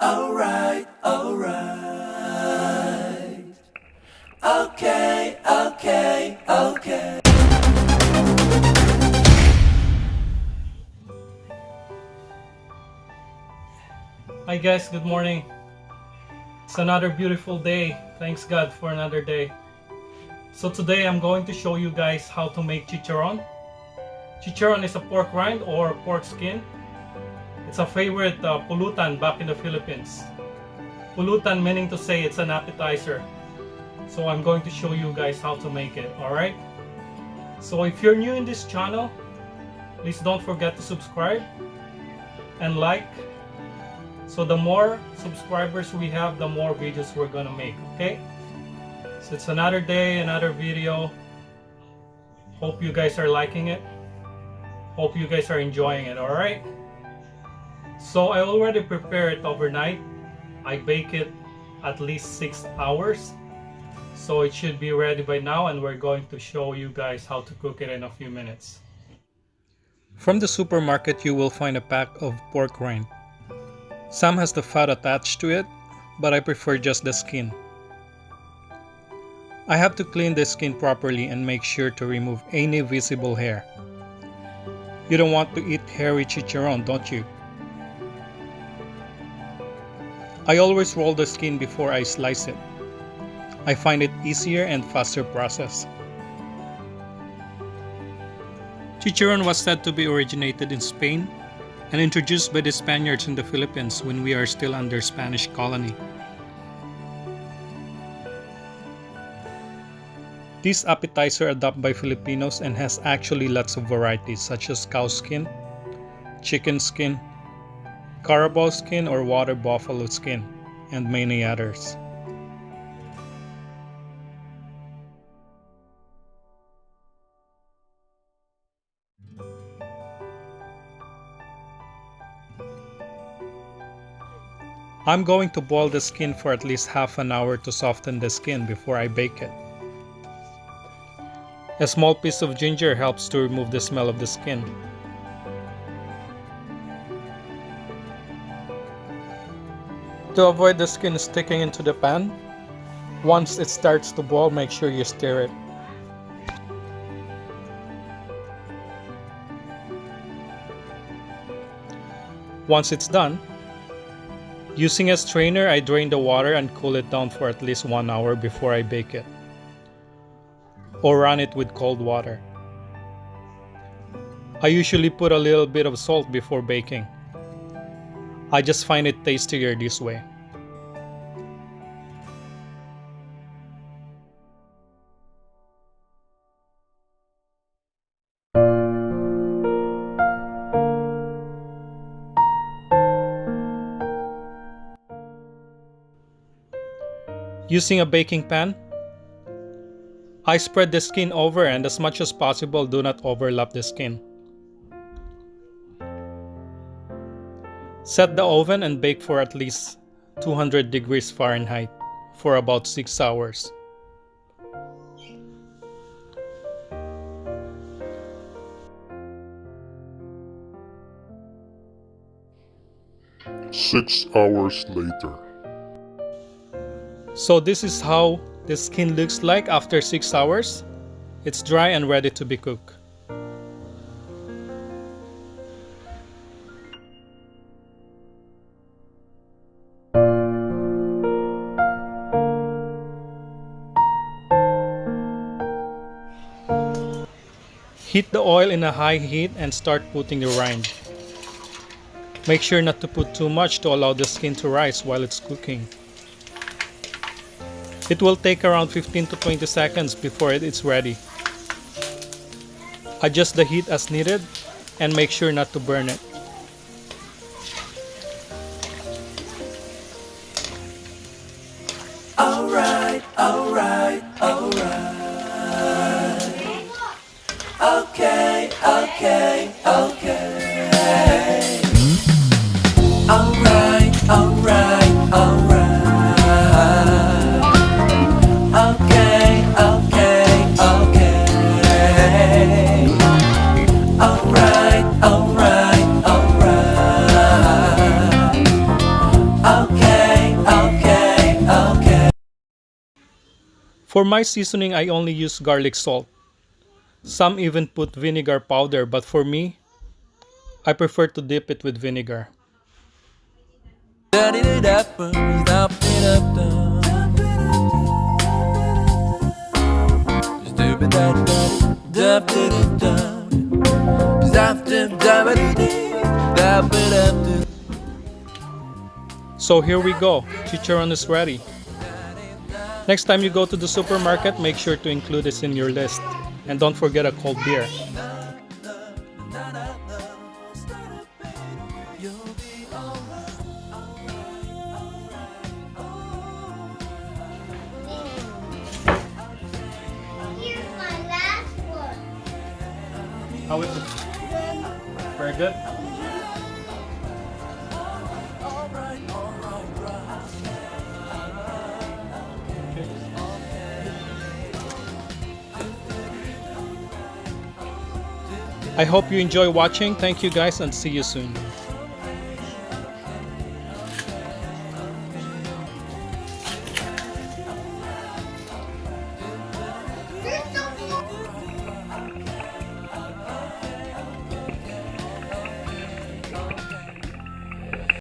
alright, alright. Okay, okay, okay. Hi guys, good morning. It's another beautiful day. Thanks God for another day. So today I'm going to show you guys how to make chicharon. Chicharon is a pork rind or pork skin. It's a favorite pulutan back in the Philippines. Pulutan meaning to say it's an appetizer. So I'm going to show you guys how to make it, alright? So if you're new in this channel, please don't forget to subscribe and like. So the more subscribers we have, the more videos we're gonna make, okay? So it's another day, another video. Hope you guys are liking it. Hope you guys are enjoying it, alright? So I already prepared it overnight. I bake it at least 6 hours. So it should be ready by now, and we're going to show you guys how to cook it in a few minutes. From the supermarket, you will find a pack of pork rind. Some has the fat attached to it, but I prefer just the skin. I have to clean the skin properly and make sure to remove any visible hair. You don't want to eat hairy chicharon, don't you? I always roll the skin before I slice it. I find it easier and faster process. Chicharon was said to be originated in Spain and introduced by the Spaniards in the Philippines when we are still under Spanish colony. This appetizer adopted by Filipinos and has actually lots of varieties such as cow skin, chicken skin, carabao skin or water buffalo skin, and many others. I'm going to boil the skin for at least half an hour to soften the skin before I bake it. A small piece of ginger helps to remove the smell of the skin. To avoid the skin sticking into the pan, once it starts to boil, make sure you stir it. Once it's done, using a strainer, I drain the water and cool it down for at least 1 hour before I bake it, or run it with cold water. I usually put a little bit of salt before baking. I just find it tastier this way. Using a baking pan, I spread the skin over, and as much as possible, do not overlap the skin. Set the oven and bake for at least 200 degrees Fahrenheit for about 6 hours. Six hours later. So this is how the skin looks like after 6 hours. It's dry and ready to be cooked. Heat the oil in a high heat and start putting the rind. Make sure not to put too much to allow the skin to rise while it's cooking. It will take around 15 to 20 seconds before it's ready. Adjust the heat as needed and make sure not to burn it. Alright, alright, alright. Okay, okay, okay. Alright, alright, alright. Okay, okay, okay. Alright, alright, alright. Okay. For my seasoning, I only use garlic salt. Some even put vinegar powder, but for me, I prefer to dip it with vinegar. So here we go, chicharon is ready. Next time you go to the supermarket, make sure to include this in your list. And don't forget a cold beer. Here's my last one. How is it? Very good? I hope you enjoy watching. Thank you guys and see you soon.